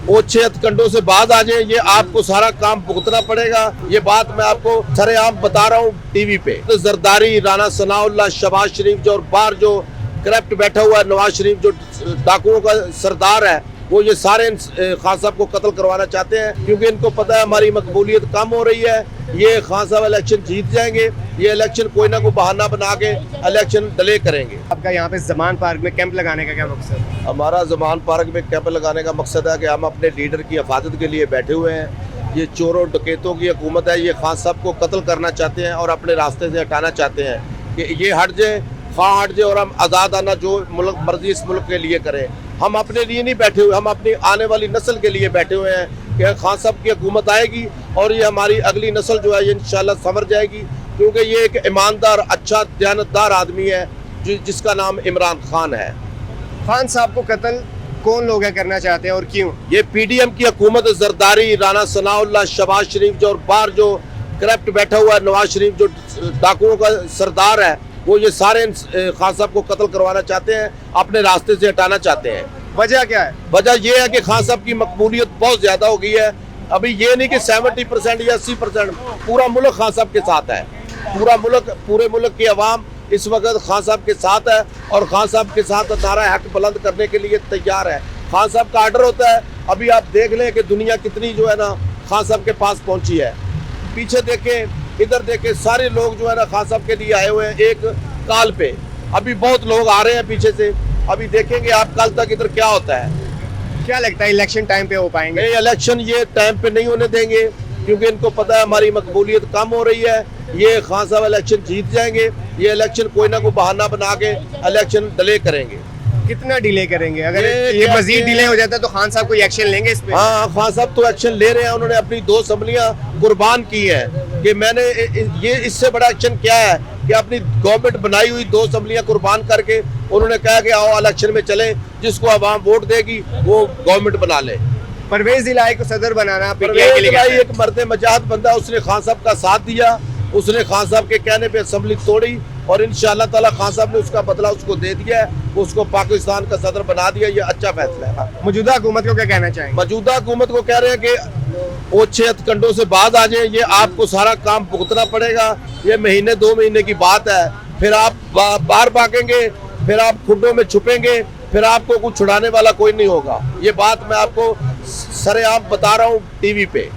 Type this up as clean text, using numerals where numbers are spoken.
वो 6 हथकंडों से बाद आ जाए, ये आपको सारा काम भुगतना पड़ेगा। ये बात मैं आपको सरेआम बता रहा हूँ टीवी पे। तो जरदारी, राना सनाउल्लाह, शहबाज शरीफ जो और बाहर जो करप्ट बैठा हुआ है, नवाज शरीफ जो डाकुओं का सरदार है, वो ये सारे खान साहब को कत्ल करवाना चाहते हैं, क्योंकि इनको पता है हमारी मकबूलियत कम हो रही है। ये खान साहब इलेक्शन जीत जाएंगे, ये इलेक्शन कोई ना कोई बहाना बना के इलेक्शन डिले करेंगे। आपका यहाँ पे ज़मान पार्क में कैंप लगाने का क्या मकसद है? हमारा ज़मान पार्क में कैंप लगाने का मकसद है कि हम अपने लीडर की हिफाजत के लिए बैठे हुए हैं। ये चोरों डकैतों की हुकूमत है, ये खान साहब को कत्ल करना चाहते हैं और अपने रास्ते से हटाना चाहते हैं कि ये हट जाए, खां हट जाए और हम आज़ादाना जो मुल्क मर्जी इस मुल्क के लिए करें। हम अपने लिए नहीं बैठे हुए, हम अपनी आने वाली नस्ल के लिए बैठे हुए हैं कि खान साहब की हुकूमत आएगी और ये हमारी अगली नस्ल जो है ये इंशाल्लाह संवर जाएगी, क्योंकि ये एक ईमानदार, अच्छा, दयानतदार आदमी है जिसका नाम इमरान खान है। खान साहब को कत्ल कौन लोग करना चाहते हैं और क्यों? ये PDM की हुकूमत, जरदारी, राना सनाउल्लाह, शहबाज शरीफ जो और बाहर जो करप्ट बैठा हुआ है, नवाज शरीफ जो डाकुओं का सरदार है, वो ये सारे खान साहब को कत्ल करवाना चाहते हैं, अपने रास्ते से हटाना चाहते हैं। वजह क्या है? वजह ये है कि खान साहब की मकबूलियत बहुत ज्यादा हो गई है। अभी ये नहीं कि 70% या 80%, पूरा मुल्क खान साहब के साथ है। पूरे मुल्क की आवाम इस वक्त खान साहब के साथ है और खान साहब के साथ नारा हक बुलंद करने के लिए तैयार है। खान साहब का आर्डर होता है। अभी आप देख लें कि दुनिया कितनी जो है ना खान साहब के पास पहुंची है। पीछे देखें, इधर देखें, सारे लोग जो है ना खान साहब के लिए आए हुए हैं एक काल पे। अभी बहुत लोग आ रहे हैं पीछे से, अभी देखेंगे आप कल तक इधर क्या होता है। क्या लगता है इलेक्शन टाइम पे हो पाएंगे? नहीं, इलेक्शन ये टाइम पे नहीं होने देंगे, क्योंकि इनको पता है हमारी मकबूलियत कम हो रही है। ये खान साहब इलेक्शन जीत जाएंगे, ये इलेक्शन कोई ना कोई बहाना बना के इलेक्शन डिले करेंगे। कितना डिले करेंगे? अगर ये मजीद डिले हो जाता है तो खान साहब कोई एक्शन लेंगे इस पे? हाँ, खान साहब तो एक्शन ले रहे हैं। उन्होंने अपनी 2 असम्बलियां कुर्बान की हैं कि मैंने ये इससे बड़ा एक्शन क्या है कि अपनी गवर्नमेंट बनाई हुई 2 असम्बलियां कुर्बान करके उन्होंने कहा कि आओ इलेक्शन में चले, जिसको आवाम वोट देगी वो गवर्नमेंट बना ले। परवेज दिलाई को सदर बनाना परवेज दिलाई एक मर्द मजाद बंदा, उसने खान साहब का साथ दिया, उसने खान साहब के कहने पे असम्बली तोड़ी और इंशाअल्लाह ताला खान साहब ने उसका बदला उसको दे दिया है, उसको पाकिस्तान का सदर बना दिया। ये अच्छा फैसला है। मौजूदा हुकूमत को क्या कहना चाहेंगे? मौजूदा हुकूमत को कह रहे हैं कि वो 6 हथकंडों से बाद आ जाए, ये आपको सारा काम भुगतना पड़ेगा। ये महीने 2 महीने की बात है, फिर आप बाहर भागेंगे, फिर आप खुड्डों में छुपेंगे, फिर आपको कुछ छुड़ाने वाला कोई नहीं होगा। ये बात मैं आपको सरेआम बता रहा हूँ टीवी पे।